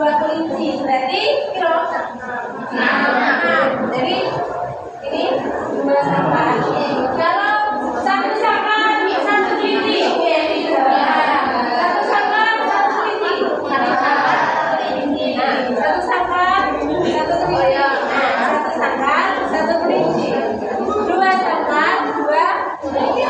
dua kelinci, berarti kilo 6. Jadi ini 2 sampan. Kalau satu sampan satu kelinci, satu sampan satu kelinci. Nah, satu sampan satu kelinci. Satu sampan satu kelinci. 2 sampan 2 kelinci.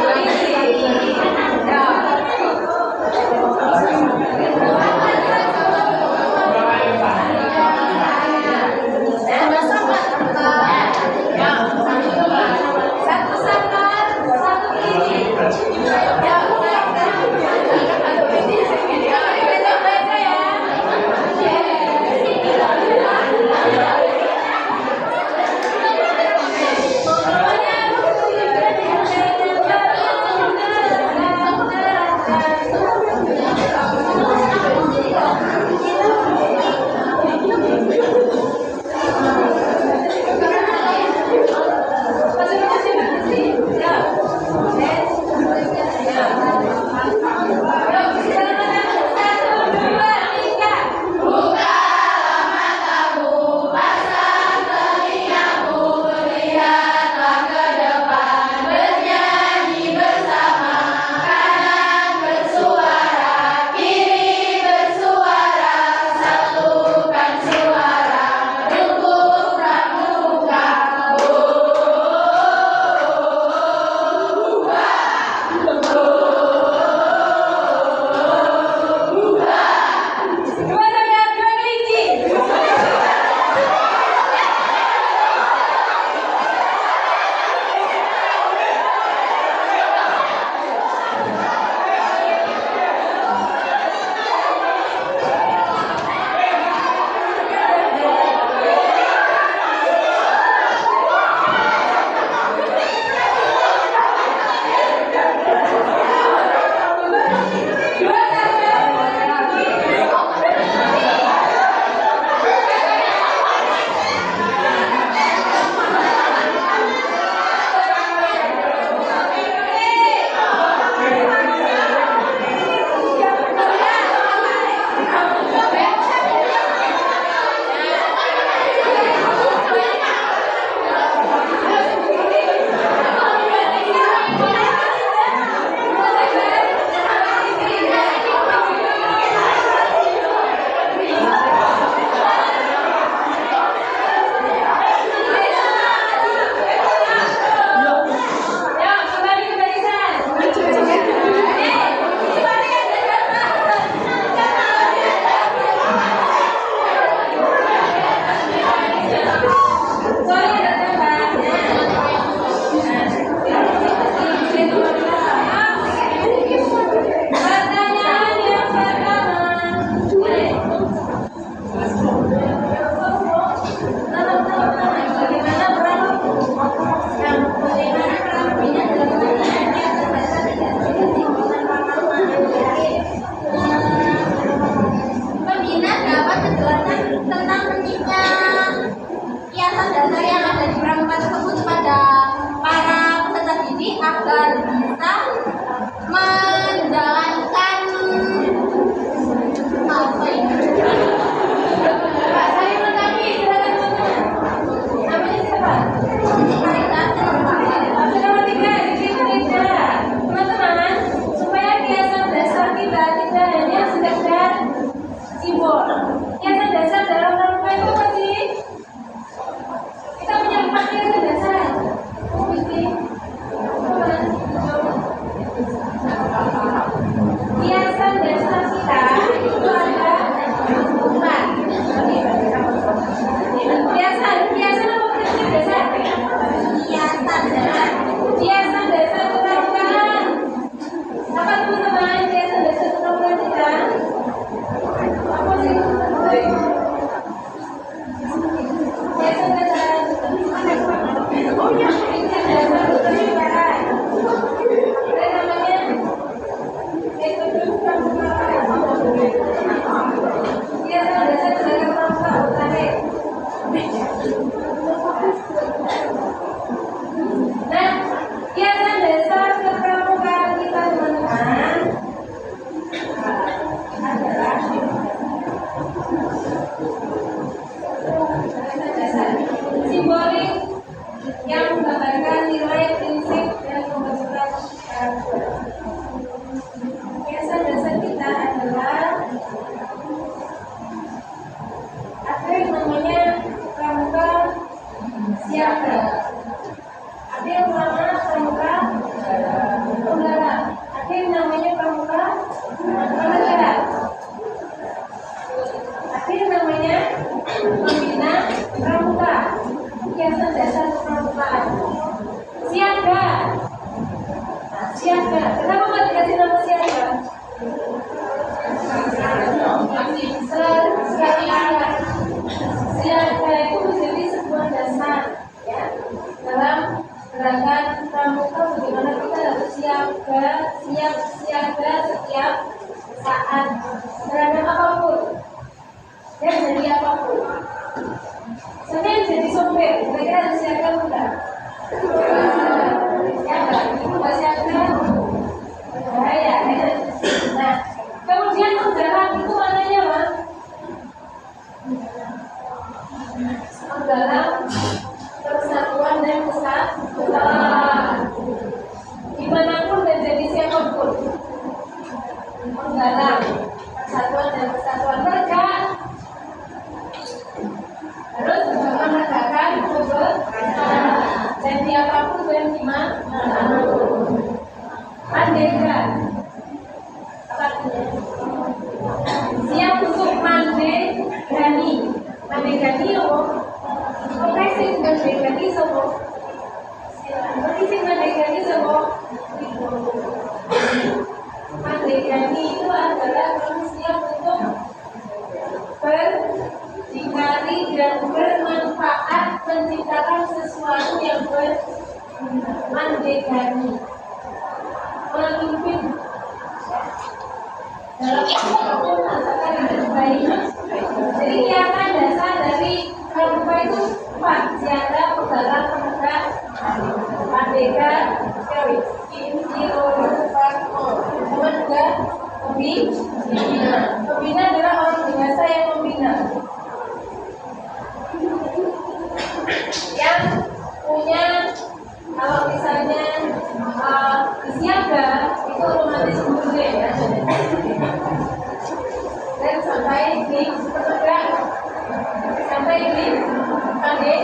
merdekani apa? Oke sing merdekani sapa? Berarti sing merdekani sapa? Merdekani itu adalah manusia untuk berdikari dan bermanfaat, menciptakan sesuatu yang mendekani, memimpin dalam apapun masakan yang baik. Jadi kiasan dasar dari pramuka itu 4: siaga, pegalang, penegak, merdeka, kemudian juga pembina. Pembina adalah orang dewasa yang membina, yang punya, kalau misalnya siaga itu otomatis mundur ya, dan sampai di penegak, sampai di pandai.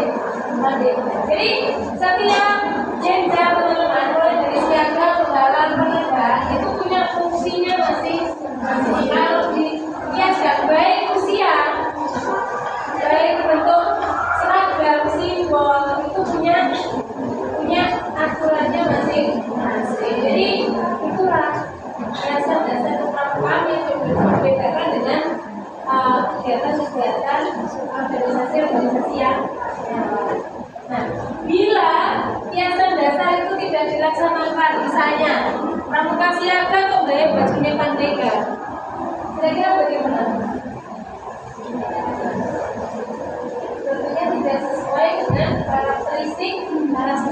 Jadi setiap jenjang teman-teman mulai dari siaga, pegalang, penegak itu punya fungsinya masing-masing. Kalau dikiaskan baik usia, baik bentuk seragam, simbol itu punya aturannya masing-masing. Jadi itulah dasar-dasar kepramukaan yang membedakan dengan kegiatan-kegiatan organisasi yang lain. Nah, bila kiasan dasar itu tidak dilaksanakan, misalnya pramuka siaga kok gaya bajunya pandega, kira-kira bagaimana? Tentunya tidak sesuai dengan karakteristik anak,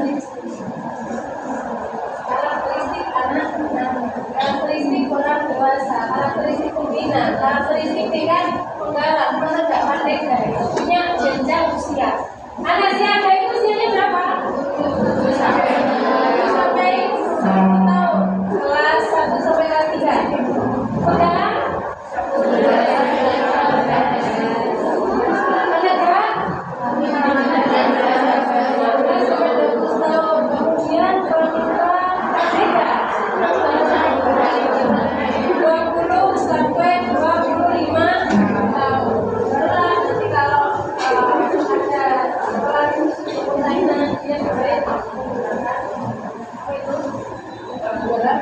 karakteristik orang dewasa, karakteristik pembina, karakteristik tingkat penggalang, penegak, pandega itu punya jenjang usia. Anak siaga itu usianya berapa? 7 sampai 1 tahun, kelas 1 sampai kelas 3. Pegalang? Penegak? 15 sampai 20 tahun. Kemudian pramuka merdeka 20 sampai 25 tahun. Barulah nanti kalau ada dia boleh menggunakan apa itu bola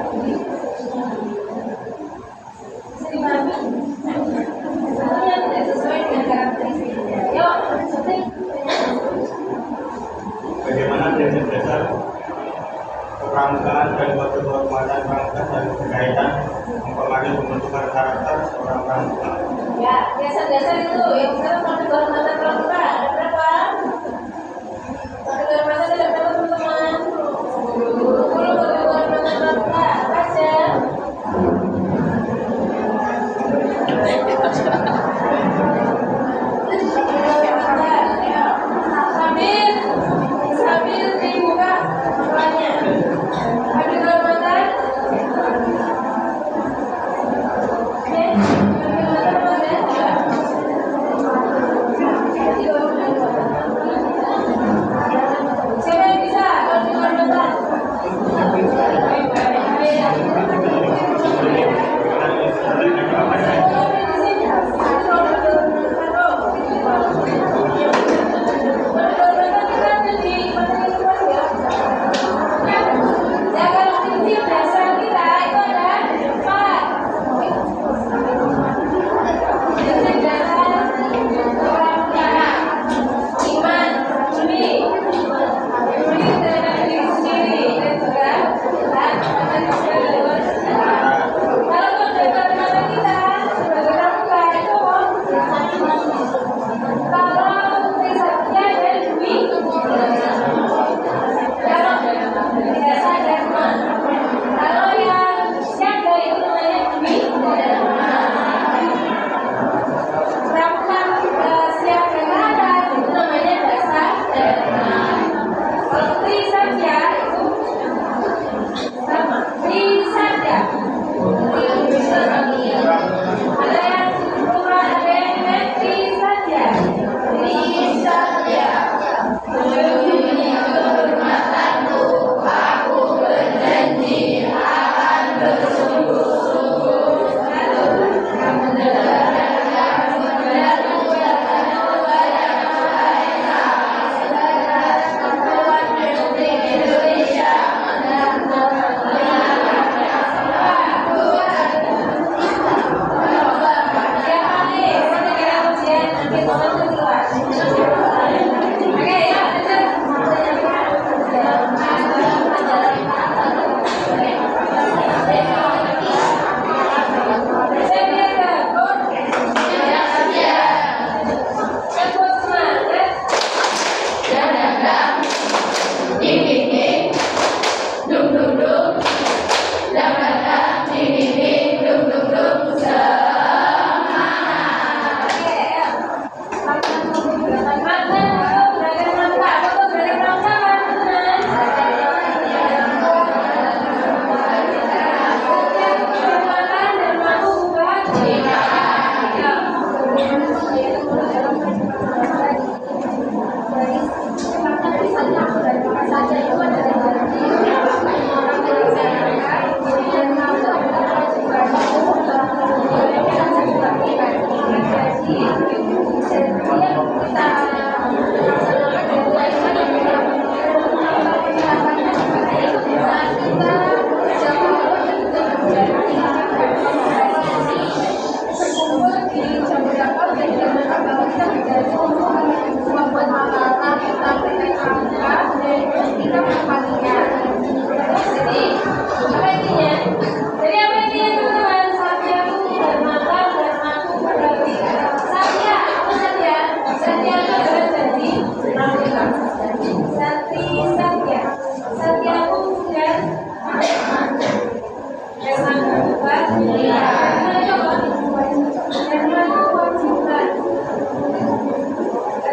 bisa dipahami. Sebenarnya tidak sesuai dengan karakteristiknya. Yuk, seperti bagaimana dasar kepramukaan dan kehormatan pramuka dan berkaitan mempengaruhi pembentukan karakter seorang pramuka. ya, dasar-dasar itu yang sekarang pada kehormatan pramuka ada berapa? Pada kehormatan ada berapa teman-teman? 10 pada kehormatan pramuka apa aja? Sambil dibuka masalahnya. Ada kehormatan? Oke, kehormatan apa ya? Siapa yang bisa? Kehormatan. Siapa yang bisa?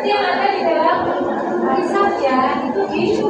Berarti yang ada di dalam kisah ya itu di